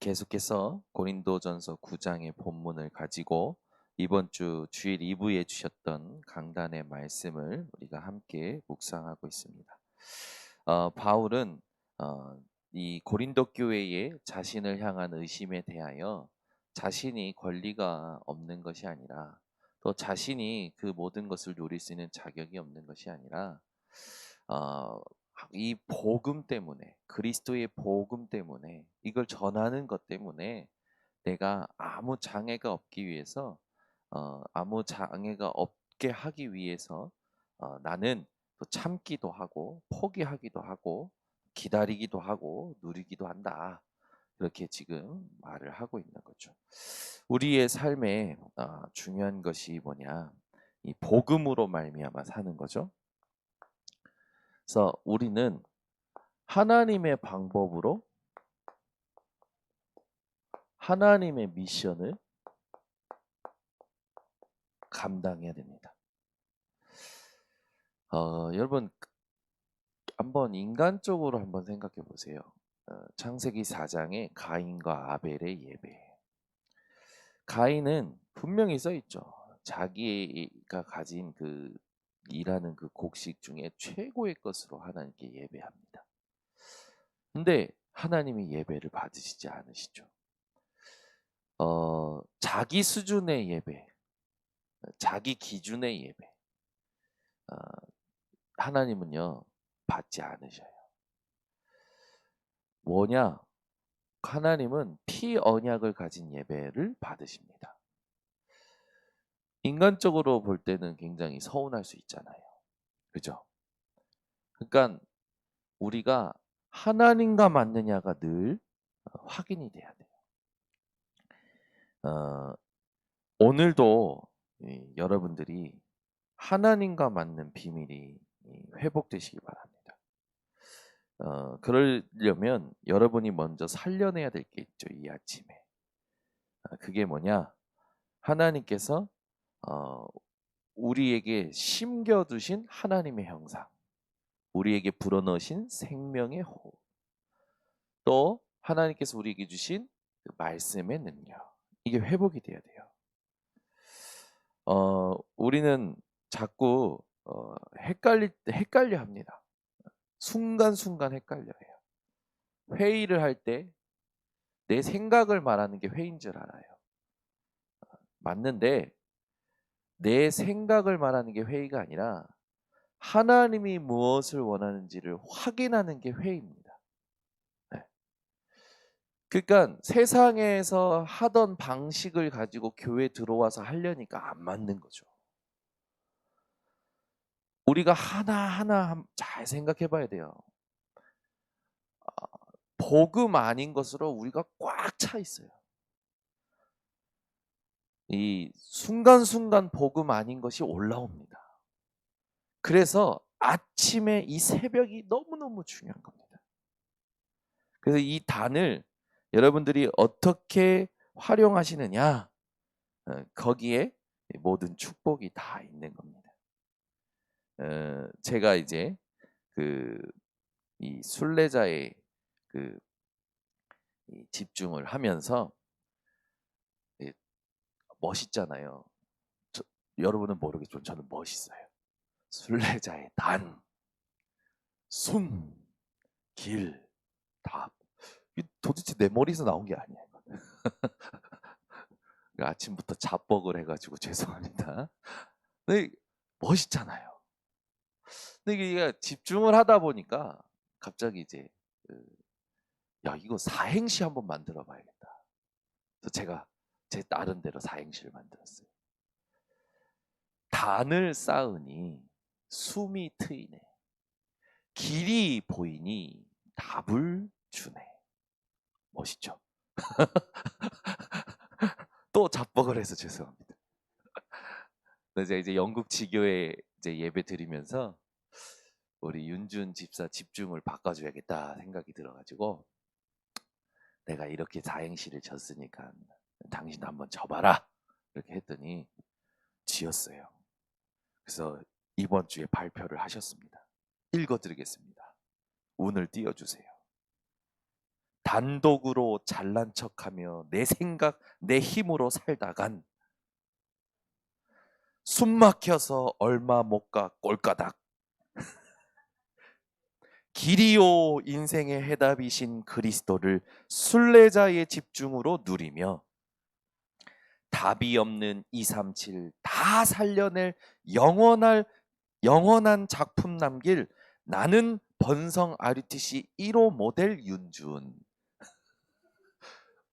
계속해서 고린도전서 9장의 본문을 가지고 이번 주 주일 2부에 주셨던 강단의 말씀을 우리가 함께 묵상하고 있습니다. 바울은 이 고린도 교회에 자신을 향한 의심에 대하여 자신이 권리가 없는 것이 아니라 또 자신이 그 모든 것을 누릴 수 있는 자격이 없는 것이 아니라 어, 이 복음 때문에 그리스도의 복음 때문에 이걸 전하는 것 때문에 내가 아무 장애가 없기 위해서 아무 장애가 없게 하기 위해서 나는 또 참기도 하고 포기하기도 하고 기다리기도 하고 누리기도 한다. 그렇게 지금 말을 하고 있는 거죠. 우리의 삶에 중요한 것이 뭐냐? 이 복음으로 말미암아 사는 거죠. 그래서 우리는 하나님의 방법으로 하나님의 미션을 감당해야 됩니다. 여러분 한번 인간적으로 한번 생각해 보세요. 창세기 4장의 가인과 아벨의 예배. 가인은 분명히 써 있죠. 자기가 가진 그 일하는 그 곡식 중에 최고의 것으로 하나님께 예배합니다. 근데 하나님이 예배를 받으시지 않으시죠. 자기 수준의 예배, 자기 기준의 예배, 어, 하나님은요 받지 않으셔요. 뭐냐? 하나님은 피언약을 가진 예배를 받으십니다. 인간적으로 볼 때는 굉장히 서운할 수 있잖아요. 그죠? 그러니까 우리가 하나님과 맞느냐가 늘 확인이 돼야 돼요. 어, 오늘도 여러분들이 하나님과 맞는 비밀이 회복되시기 바랍니다. 그러려면 여러분이 먼저 살려내야 될 게 있죠. 이 아침에. 그게 뭐냐? 하나님께서 어, 우리에게 심겨두신 하나님의 형상, 우리에게 불어넣으신 생명의 호흡, 또 하나님께서 우리에게 주신 그 말씀의 능력, 이게 회복이 돼야 돼요. 우리는 자꾸 헷갈려 합니다. 순간순간 헷갈려요. 회의를 할 때 내 생각을 말하는 게 회의인 줄 알아요. 맞는데 내 생각을 말하는 게 회의가 아니라 하나님이 무엇을 원하는지를 확인하는 게 회의입니다. 네. 그러니까 세상에서 하던 방식을 가지고 교회 들어와서 하려니까 안 맞는 거죠. 우리가 하나하나 잘 생각해 봐야 돼요. 복음 아닌 것으로 우리가 꽉 차 있어요. 이 순간순간 복음 아닌 것이 올라옵니다. 그래서 아침에 이 새벽이 너무너무 중요한 겁니다. 그래서 이 단을 여러분들이 어떻게 활용하시느냐, 거기에 모든 축복이 다 있는 겁니다. 제가 이제 이 순례자의 이 집중을 하면서 멋있잖아요. 여러분은 모르겠지만 저는 멋있어요. 순례자의 단, 숨, 길, 답. 도대체 내 머리에서 나온 게 아니에요. 아침부터 자뻑을 해가지고 죄송합니다. 근데 멋있잖아요. 근데 이게 집중을 하다 보니까 갑자기 이제 야 이거 사행시 한번 만들어 봐야겠다. 그래서 제가 제 나름대로 사행시를 만들었어요. 단을 쌓으니 숨이 트이네. 길이 보이니 답을 주네. 멋있죠? 또 자뻑을 해서 죄송합니다. 그래서 이제 영국 지교에 이제 예배 드리면서 우리 윤준 집사 집중을 바꿔줘야겠다 생각이 들어가지고 내가 이렇게 사행시를 졌으니까 당신도 한번 져봐라 이렇게 했더니 지었어요. 그래서 이번 주에 발표를 하셨습니다. 읽어드리겠습니다. 운을 띄워주세요. 단독으로 잘난 척하며 내 생각, 내 힘으로 살다간 숨 막혀서 얼마 못 가 꼴까닥. 길이요 인생의 해답이신 그리스도를 순례자의 집중으로 누리며 답이 없는 237 다 살려낼 영원한 작품 남길 나는 번성 RUTC 1호 모델 윤준.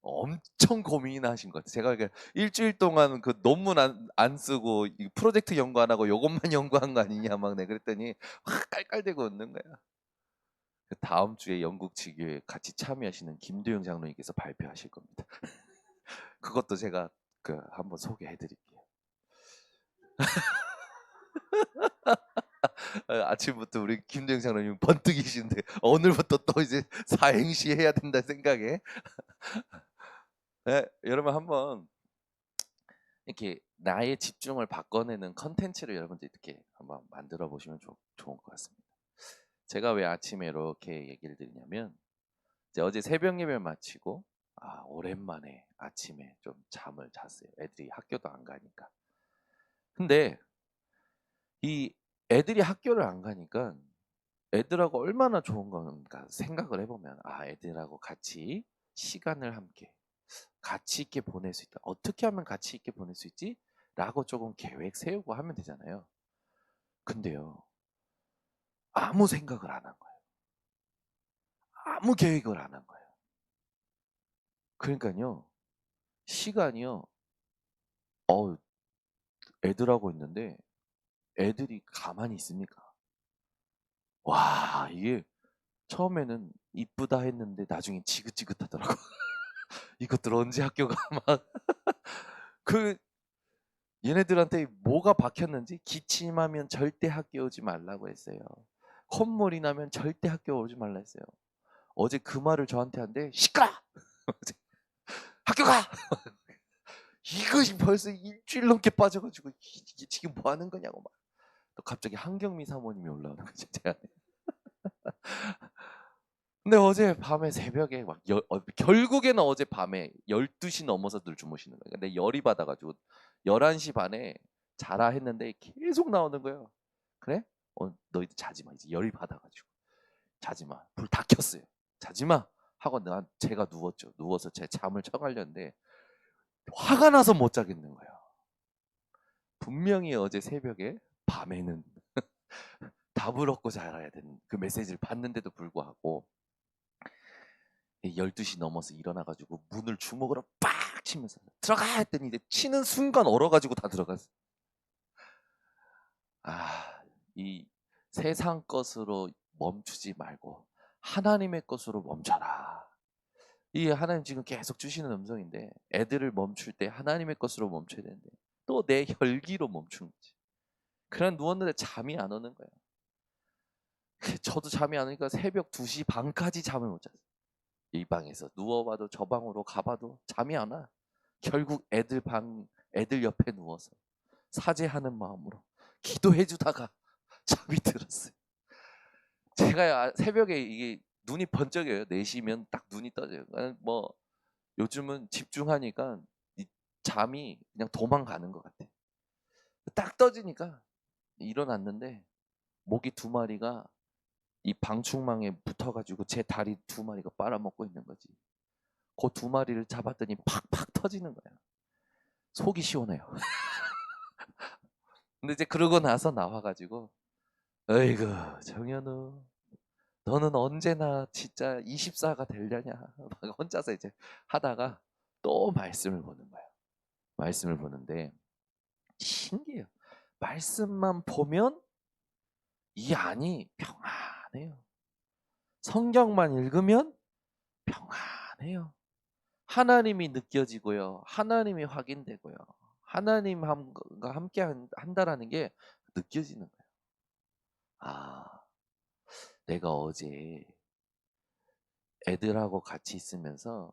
엄청 고민하신 것 같아요. 제가 일주일 동안 그 논문 안 쓰고 프로젝트 연구 안 하고 요것만 연구한 거 아니냐 막 내 그랬더니 확 깔깔대고 웃는 거야. 다음 주에 영국 지교에 같이 참여하시는 김도영 장로님께서 발표하실 겁니다. 그것도 제가 한번 소개해 드릴게요. 아침부터 우리 김도영 장로님 번뜩이신데 오늘부터 또 이제 사행시 해야 된다 생각에 네, 여러분 한번 이렇게 나의 집중을 바꿔내는 컨텐츠를 여러분들 이렇게 한번 만들어 보시면 좋은 것 같습니다. 제가 왜 아침에 이렇게 얘기를 드리냐면 이제 어제 새벽 예배 마치고 오랜만에 아침에 좀 잠을 잤어요. 애들이 학교도 안 가니까. 근데 이 애들이 학교를 안 가니까 애들하고 얼마나 좋은 건가 생각을 해보면 애들하고 같이 시간을 함께 가치 있게 보낼 수 있다. 어떻게 하면 가치 있게 보낼 수 있지? 라고 조금 계획 세우고 하면 되잖아요. 근데요, 아무 생각을 안 한 거예요. 아무 계획을 안 한 거예요. 그러니까요, 시간이요, 애들하고 있는데 애들이 가만히 있습니까? 와, 이게 처음에는 이쁘다 했는데 나중에 지긋지긋하더라고. 이것들 언제 학교가 막 그 얘네들한테 뭐가 박혔는지 기침하면 절대 학교 오지 말라고 했어요. 콧물이 나면 절대 학교 오지 말라 했어요. 어제 그 말을 저한테 한대. 시끄러! 학교 가! 이것이 벌써 일주일 넘게 빠져가지고 이게 지금 뭐 하는 거냐고 막. 또 갑자기 한경미 사모님이 올라오는 거죠. 제 안에. 근데 어제 밤에 새벽에 결국에는 어제 밤에 12시 넘어서들 주무시는 거예요. 근데 열이 받아가지고 11시 반에 자라 했는데 계속 나오는 거예요. 그래? 너희들 자지 마. 이제 열이 받아가지고. 자지 마. 불 다 켰어요. 자지 마. 하고 제가 누웠죠. 누워서 제 잠을 쳐가려는데 화가 나서 못 자겠는 거예요. 분명히 어제 새벽에 밤에는 답을 얻고 자야 되는 그 메시지를 받는데도 불구하고 12시 넘어서 일어나가지고 문을 주먹으로 빡 치면서 들어가 했더니 이제 치는 순간 얼어가지고 다 들어갔어. 이 세상 것으로 멈추지 말고 하나님의 것으로 멈춰라. 이게 하나님 지금 계속 주시는 음성인데 애들을 멈출 때 하나님의 것으로 멈춰야 되는데 또 내 혈기로 멈춘 거지. 그냥 누웠는데 잠이 안 오는 거예요. 저도 잠이 안 오니까 새벽 2시 반까지 잠을 못 잤어요. 이 방에서 누워봐도 저 방으로 가봐도 잠이 안 와. 결국 애들 옆에 누워서 사죄하는 마음으로 기도해 주다가 잠이 들었어요. 제가 새벽에 이게 눈이 번쩍여요. 4시면 딱 눈이 떠져요. 뭐 요즘은 집중하니까 이 잠이 그냥 도망가는 것 같아. 딱 떠지니까 일어났는데 모기 2마리가 이 방충망에 붙어가지고 제 다리 2마리가 빨아먹고 있는 거지. 그 2마리를 잡았더니 팍팍 터지는 거야. 속이 시원해요. 근데 이제 그러고 나서 나와가지고 어이구 정현우 너는 언제나 진짜 24가 되려냐 막 혼자서 이제 하다가 또 말씀을 보는 거예요. 말씀을 보는데 신기해요. 말씀만 보면 이 안이 평안해요. 성경만 읽으면 평안해요. 하나님이 느껴지고요. 하나님이 확인되고요. 하나님과 함께 한다라는 게 느껴지는 거예요. 내가 어제 애들하고 같이 있으면서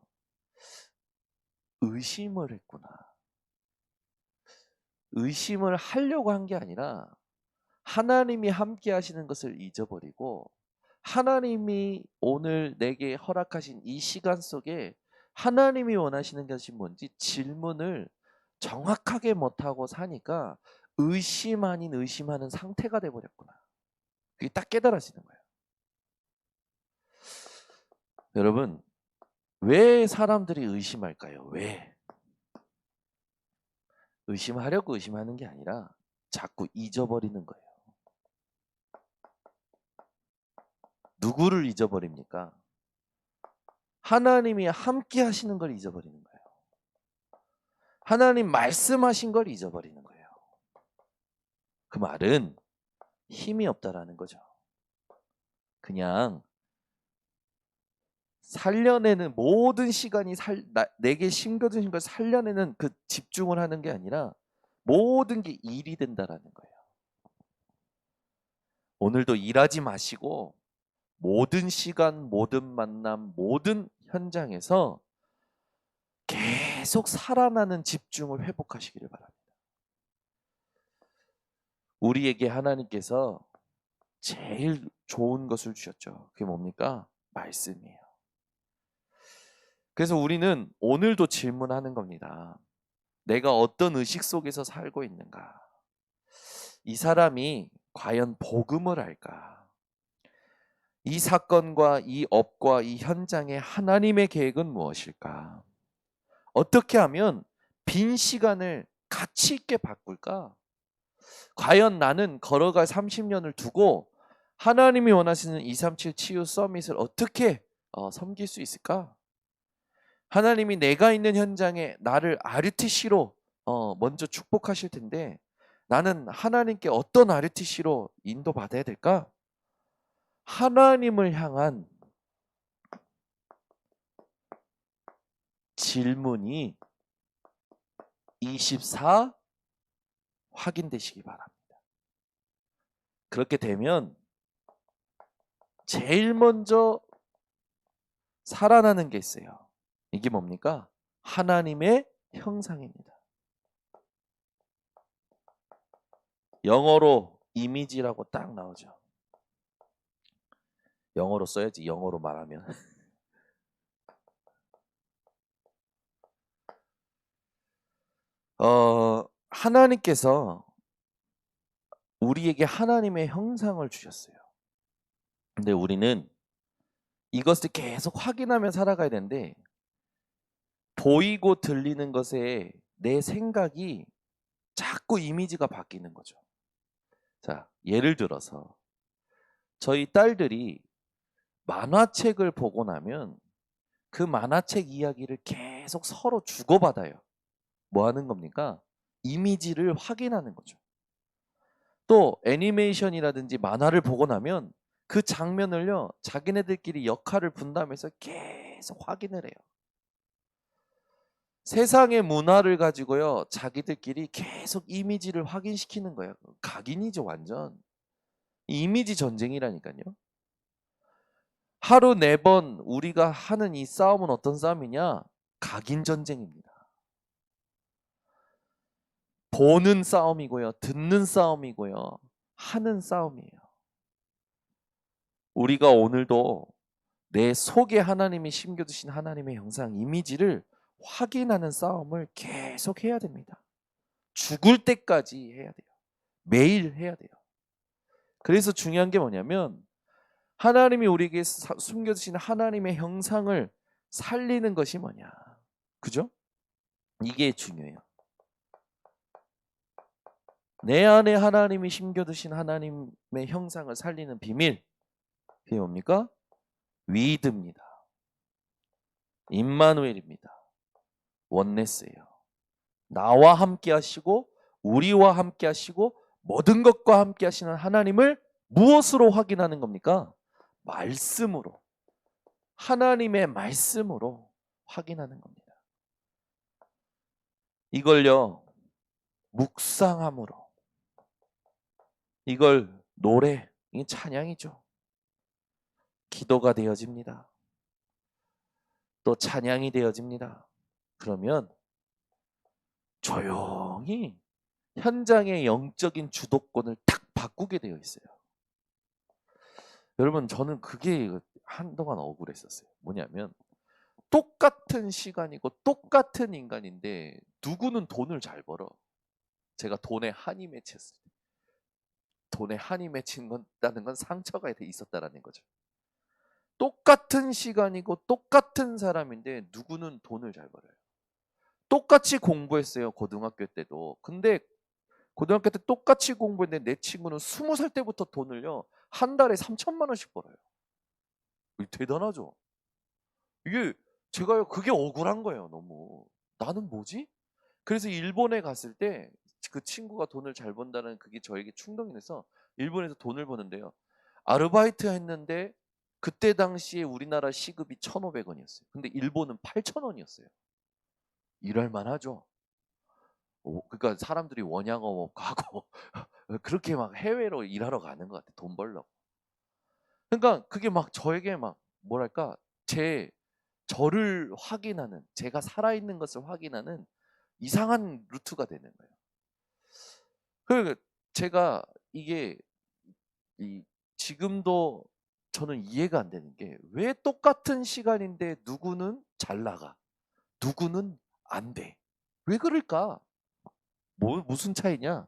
의심을 했구나. 의심을 하려고 한 게 아니라 하나님이 함께 하시는 것을 잊어버리고 하나님이 오늘 내게 허락하신 이 시간 속에 하나님이 원하시는 것이 뭔지 질문을 정확하게 못하고 사니까 의심 아닌 의심하는 상태가 돼버렸구나. 그게 딱 깨달아지는 거예요. 여러분, 왜 사람들이 의심할까요? 왜? 의심하려고 의심하는 게 아니라 자꾸 잊어버리는 거예요. 누구를 잊어버립니까? 하나님이 함께 하시는 걸 잊어버리는 거예요. 하나님 말씀하신 걸 잊어버리는 거예요. 그 말은 힘이 없다라는 거죠. 그냥 살려내는 모든 시간이 내게 심겨주신 걸 살려내는 그 집중을 하는 게 아니라 모든 게 일이 된다라는 거예요. 오늘도 일하지 마시고 모든 시간, 모든 만남, 모든 현장에서 계속 살아나는 집중을 회복하시기를 바랍니다. 우리에게 하나님께서 제일 좋은 것을 주셨죠. 그게 뭡니까? 말씀이에요. 그래서 우리는 오늘도 질문하는 겁니다. 내가 어떤 의식 속에서 살고 있는가? 이 사람이 과연 복음을 알까? 이 사건과 이 업과 이 현장의 하나님의 계획은 무엇일까? 어떻게 하면 빈 시간을 가치 있게 바꿀까? 과연 나는 걸어갈 30년을 두고 하나님이 원하시는 237 치유 서밋을 어떻게 섬길 수 있을까? 하나님이 내가 있는 현장에 나를 RTC로 먼저 축복하실 텐데 나는 하나님께 어떤 RTC로 인도받아야 될까? 하나님을 향한 질문이 24 확인되시기 바랍니다. 그렇게 되면 제일 먼저 살아나는 게 있어요. 이게 뭡니까? 하나님의 형상입니다. 영어로 이미지라고 딱 나오죠. 영어로 써야지, 영어로 말하면. 하나님께서 우리에게 하나님의 형상을 주셨어요. 근데 우리는 이것을 계속 확인하며 살아가야 되는데 보이고 들리는 것에 내 생각이 자꾸 이미지가 바뀌는 거죠. 자, 예를 들어서 저희 딸들이 만화책을 보고 나면 그 만화책 이야기를 계속 서로 주고받아요. 뭐 하는 겁니까? 이미지를 확인하는 거죠. 또 애니메이션이라든지 만화를 보고 나면 그 장면을요, 자기네들끼리 역할을 분담해서 계속 확인을 해요. 세상의 문화를 가지고요, 자기들끼리 계속 이미지를 확인시키는 거예요. 각인이죠, 완전. 이미지 전쟁이라니까요. 하루 4번 우리가 하는 이 싸움은 어떤 싸움이냐? 각인 전쟁입니다. 보는 싸움이고요, 듣는 싸움이고요, 하는 싸움이에요. 우리가 오늘도 내 속에 하나님이 심겨두신 하나님의 형상, 이미지를 확인하는 싸움을 계속 해야 됩니다. 죽을 때까지 해야 돼요. 매일 해야 돼요. 그래서 중요한 게 뭐냐면 하나님이 우리에게 숨겨두신 하나님의 형상을 살리는 것이 뭐냐. 그죠? 이게 중요해요. 내 안에 하나님이 심겨두신 하나님의 형상을 살리는 비밀. 그게 뭡니까? 위드입니다. 임마누엘입니다. 원네스예요. 나와 함께 하시고 우리와 함께 하시고 모든 것과 함께 하시는 하나님을 무엇으로 확인하는 겁니까? 말씀으로. 하나님의 말씀으로 확인하는 겁니다. 이걸요, 묵상함으로. 이걸 노래, 이게 찬양이죠. 기도가 되어집니다. 또 찬양이 되어집니다. 그러면 조용히 현장의 영적인 주도권을 탁 바꾸게 되어 있어요. 여러분 저는 그게 한동안 억울했었어요. 뭐냐면 똑같은 시간이고 똑같은 인간인데 누구는 돈을 잘 벌어. 제가 돈에 한이 맺혔을 때. 돈에 한이 맺힌 건다는 건 상처가 있었다라는 거죠. 똑같은 시간이고 똑같은 사람인데 누구는 돈을 잘 벌어요. 똑같이 공부했어요. 고등학교 때도. 근데 고등학교 때 똑같이 공부했는데 내 친구는 20살 때부터 돈을요. 한 달에 3천만 원씩 벌어요. 대단하죠. 이게 제가요 그게 억울한 거예요. 너무. 나는 뭐지? 그래서 일본에 갔을 때 그 친구가 돈을 잘 번다는 그게 저에게 충동이 돼서 일본에서 돈을 버는데요. 아르바이트 했는데 그때 당시에 우리나라 시급이 1,500원이었어요. 근데 일본은 8,000원이었어요. 일할 만하죠. 그러니까 사람들이 원양어업 가고 그렇게 막 해외로 일하러 가는 것 같아. 돈 벌려고. 그러니까 그게 막 저에게 막 뭐랄까 저를 확인하는 제가 살아있는 것을 확인하는 이상한 루트가 되는 거예요. 그 제가 이게 이 지금도 저는 이해가 안 되는 게 왜 똑같은 시간인데 누구는 잘 나가, 누구는 안 돼. 왜 그럴까? 무슨 차이냐?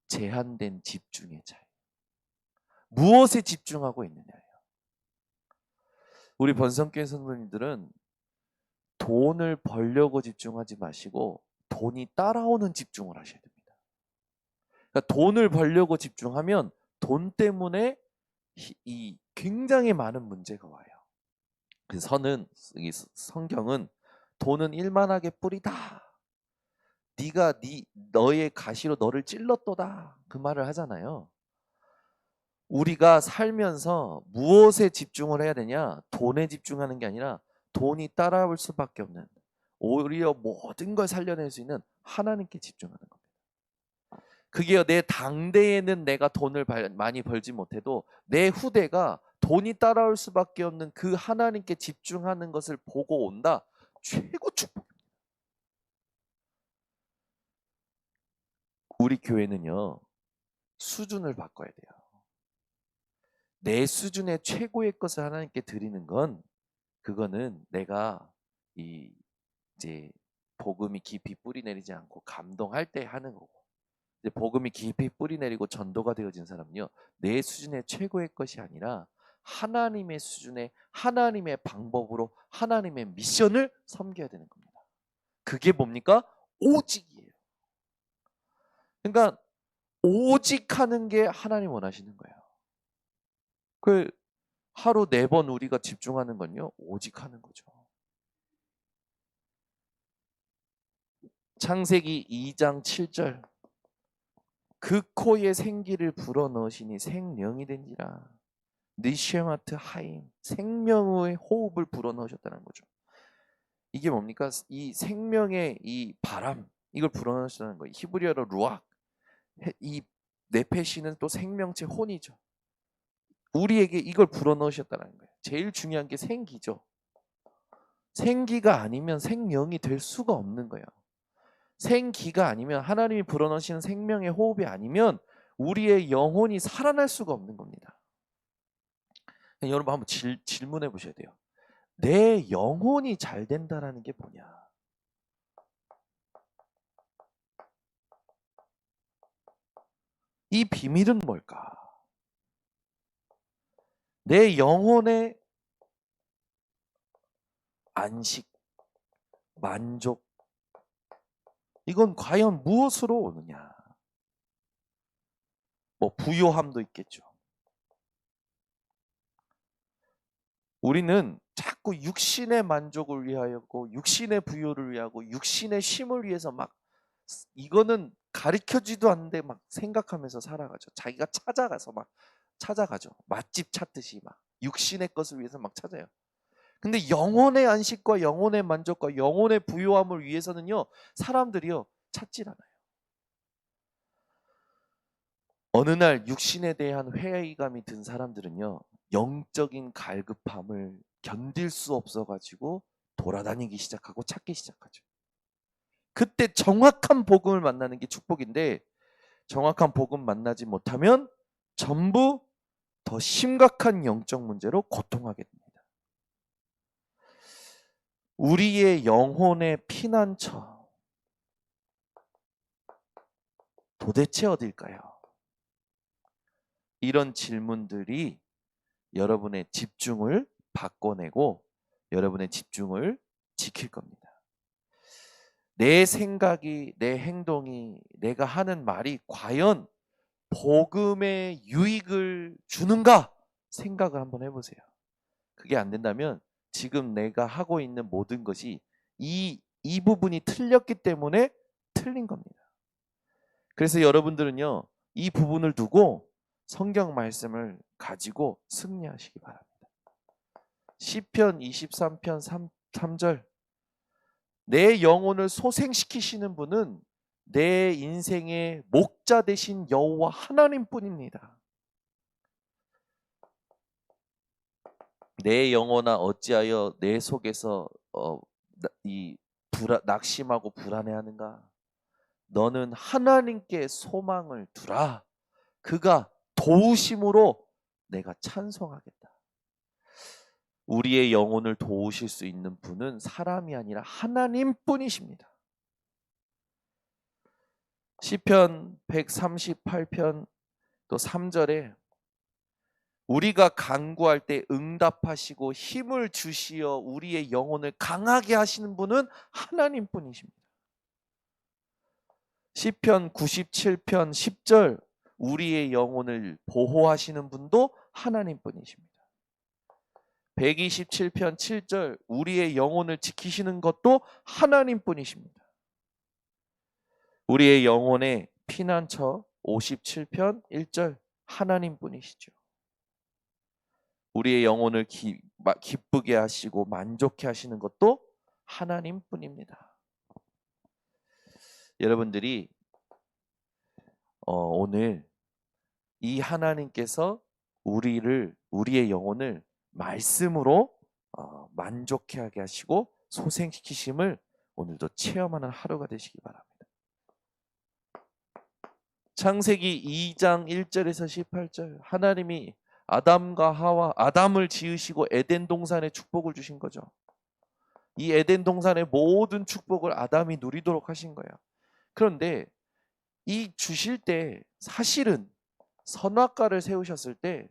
제한된 집중의 차이. 무엇에 집중하고 있느냐예요. 우리 번성교회 성도님들은 돈을 벌려고 집중하지 마시고 돈이 따라오는 집중을 하셔야 됩니다. 그러니까 돈을 벌려고 집중하면 돈 때문에 이 굉장히 많은 문제가 와요. 그래서 이 성경은 돈은 일만하게 뿌리다. 네가 너의 가시로 너를 찔렀도다. 그 말을 하잖아요. 우리가 살면서 무엇에 집중을 해야 되냐? 돈에 집중하는 게 아니라 돈이 따라올 수밖에 없는 오히려 모든 걸 살려낼 수 있는 하나님께 집중하는 겁니다. 그게요, 내 당대에는 내가 돈을 많이 벌지 못해도 내 후대가 돈이 따라올 수밖에 없는 그 하나님께 집중하는 것을 보고 온다. 최고 축복입니다. 우리 교회는요, 수준을 바꿔야 돼요. 내 수준의 최고의 것을 하나님께 드리는 건 그거는 내가 이제 복음이 깊이 뿌리 내리지 않고 감동할 때 하는 거고, 이제 복음이 깊이 뿌리 내리고 전도가 되어진 사람은요, 내 수준의 최고의 것이 아니라 하나님의 수준의 하나님의 방법으로 하나님의 미션을 섬겨야 되는 겁니다. 그게 뭡니까? 오직이에요. 그러니까 오직 하는 게 하나님 원하시는 거예요. 그 하루 4번 우리가 집중하는 건요, 오직 하는 거죠. 창세기 2장 7절, 그 코에 생기를 불어넣으시니 생명이 된지라. 니쉐마트 하임, 생명의 호흡을 불어넣으셨다는 거죠. 이게 뭡니까? 이 생명의 이 바람, 이걸 불어넣으셨다는 거예요. 히브리어로 루악. 이 네페시는 또 생명체 혼이죠. 우리에게 이걸 불어넣으셨다는 거예요. 제일 중요한 게 생기죠. 생기가 아니면 생명이 될 수가 없는 거예요. 생기가 아니면 하나님이 불어넣으시는 생명의 호흡이 아니면 우리의 영혼이 살아날 수가 없는 겁니다. 여러분 한번 질문해 보셔야 돼요. 내 영혼이 잘 된다라는 게 뭐냐? 이 비밀은 뭘까? 내 영혼의 안식, 만족, 이건 과연 무엇으로 오느냐? 뭐 부요함도 있겠죠. 우리는 자꾸 육신의 만족을 위하였고 육신의 부요를 위하고 육신의 쉼을 위해서 막 이거는 가르쳐지도 않는데 막 생각하면서 살아가죠. 자기가 찾아가죠. 맛집 찾듯이 막 육신의 것을 위해서 막 찾아요. 근데 영혼의 안식과 영혼의 만족과 영혼의 부요함을 위해서는요, 사람들이요 찾질 않아요. 어느 날 육신에 대한 회의감이 든 사람들은요, 영적인 갈급함을 견딜 수 없어가지고 돌아다니기 시작하고 찾기 시작하죠. 그때 정확한 복음을 만나는 게 축복인데, 정확한 복음 만나지 못하면 전부 더 심각한 영적 문제로 고통하게 됩니다. 우리의 영혼의 피난처 도대체 어딜까요? 이런 질문들이 여러분의 집중을 바꿔내고 여러분의 집중을 지킬 겁니다. 내 생각이, 내 행동이, 내가 하는 말이 과연 복음의 유익을 주는가 생각을 한번 해보세요. 그게 안 된다면 지금 내가 하고 있는 모든 것이 이 부분이 틀렸기 때문에 틀린 겁니다. 그래서 여러분들은요, 이 부분을 두고 성경 말씀을 가지고 승리하시기 바랍니다. 시편 23편 3절, 내 영혼을 소생시키시는 분은 내 인생의 목자 되신 여호와 하나님뿐입니다. 내 영혼아 어찌하여 내 속에서 낙심하고 불안해하는가? 너는 하나님께 소망을 두라. 그가 도우심으로 내가 찬송하겠다. 우리의 영혼을 도우실 수 있는 분은 사람이 아니라 하나님뿐이십니다. 시편 138편 또 3절에 우리가 간구할 때 응답하시고 힘을 주시어 우리의 영혼을 강하게 하시는 분은 하나님뿐이십니다. 시편 97편 10절 우리의 영혼을 보호하시는 분도 하나님뿐이십니다. 127편 7절 우리의 영혼을 지키시는 것도 하나님뿐이십니다. 우리의 영혼의 피난처 57편 1절 하나님뿐이시죠. 우리의 영혼을 기쁘게 하시고 만족해 하시는 것도 하나님뿐입니다. 여러분들이 오늘 이 하나님께서 우리의 영혼을 말씀으로 만족해 하게 하시고 소생시키심을 오늘도 체험하는 하루가 되시기 바랍니다. 창세기 2장 1절에서 18절 하나님이 아담과 하와 아담을 지으시고 에덴 동산에 축복을 주신 거죠. 이 에덴 동산의 모든 축복을 아담이 누리도록 하신 거예요. 그런데 이 주실 때 사실은 선악과를 세우셨을 때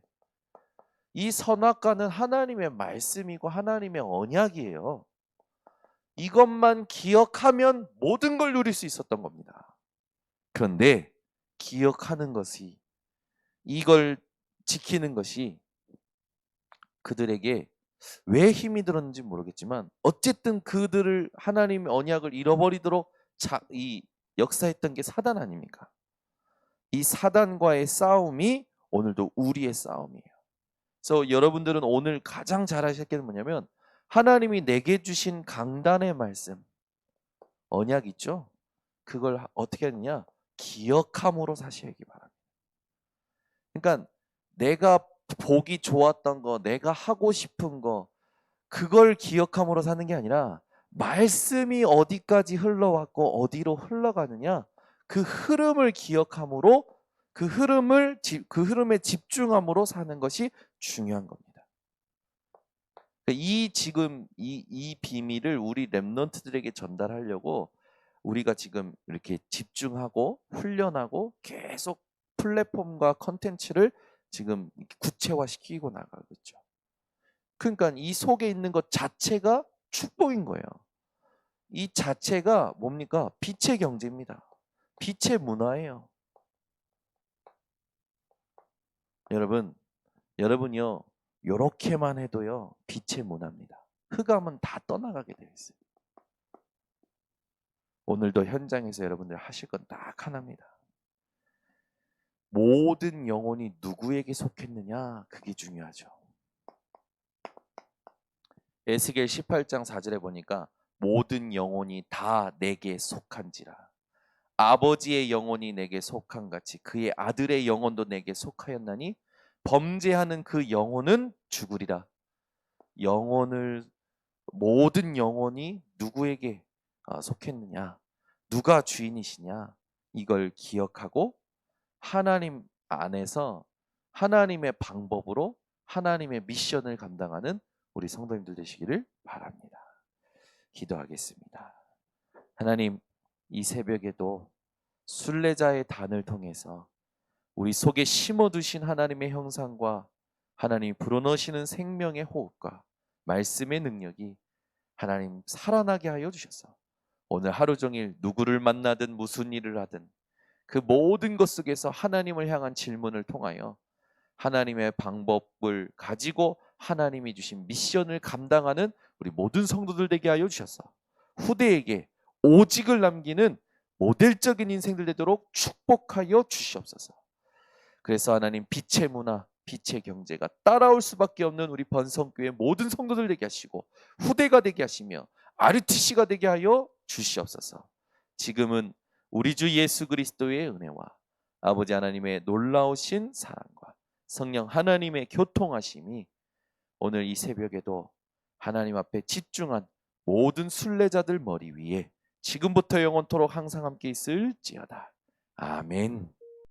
이 선악과는 하나님의 말씀이고 하나님의 언약이에요. 이것만 기억하면 모든 걸 누릴 수 있었던 겁니다. 그런데 기억하는 것이 이걸 지키는 것이 그들에게 왜 힘이 들었는지 모르겠지만 어쨌든 그들을 하나님의 언약을 잃어버리도록 역사했던 게 사단 아닙니까? 이 사단과의 싸움이 오늘도 우리의 싸움이에요. 그래서 여러분들은 오늘 가장 잘하실 게 뭐냐면 하나님이 내게 주신 강단의 말씀, 언약 있죠? 그걸 어떻게 하느냐? 기억함으로 사시기 바랍니다. 그러니까 내가 보기 좋았던 거, 내가 하고 싶은 거, 그걸 기억함으로 사는 게 아니라 말씀이 어디까지 흘러왔고 어디로 흘러가느냐, 그 흐름을 기억함으로 그 흐름에 집중함으로 사는 것이 중요한 겁니다. 지금 이 비밀을 우리 렘넌트들에게 전달하려고 우리가 지금 이렇게 집중하고 훈련하고 계속 플랫폼과 컨텐츠를 지금 구체화시키고 나가고 있죠. 그러니까 이 속에 있는 것 자체가 축복인 거예요. 이 자체가 뭡니까? 빛의 경제입니다. 빛의 문화예요. 여러분이요, 요렇게만 해도요, 빛의 문화입니다. 흑암은 다 떠나가게 되어 있어요. 오늘도 현장에서 여러분들 하실 건 딱 하나입니다. 모든 영혼이 누구에게 속했느냐, 그게 중요하죠. 에스겔 18장 4절에 보니까 모든 영혼이 다 내게 속한지라. 아버지의 영혼이 내게 속한 같이 그의 아들의 영혼도 내게 속하였나니 범죄하는 그 영혼은 죽으리라. 모든 영혼이 누구에게 속했느냐, 누가 주인이시냐, 이걸 기억하고 하나님 안에서 하나님의 방법으로 하나님의 미션을 감당하는 우리 성도님들 되시기를 바랍니다. 기도하겠습니다. 하나님, 이 새벽에도 순례자의 단을 통해서 우리 속에 심어두신 하나님의 형상과 하나님이 불어넣으시는 생명의 호흡과 말씀의 능력이 하나님 살아나게 하여 주셔서 오늘 하루 종일 누구를 만나든 무슨 일을 하든 그 모든 것 속에서 하나님을 향한 질문을 통하여 하나님의 방법을 가지고 하나님이 주신 미션을 감당하는 우리 모든 성도들 되게 하여 주셔서 후대에게 오직을 남기는 모델적인 인생들 되도록 축복하여 주시옵소서. 그래서 하나님, 빛의 문화, 빛의 경제가 따라올 수밖에 없는 우리 번성교회 모든 성도들 되게 하시고 후대가 되게 하시며 RTC가 되게 하여 주시옵소서. 지금은 우리 주 예수 그리스도의 은혜와 아버지 하나님의 놀라우신 사랑과 성령 하나님의 교통하심이 오늘 이 새벽에도 하나님 앞에 집중한 모든 순례자들 머리 위에 지금부터 영원토록 항상 함께 있을지어다. 아멘.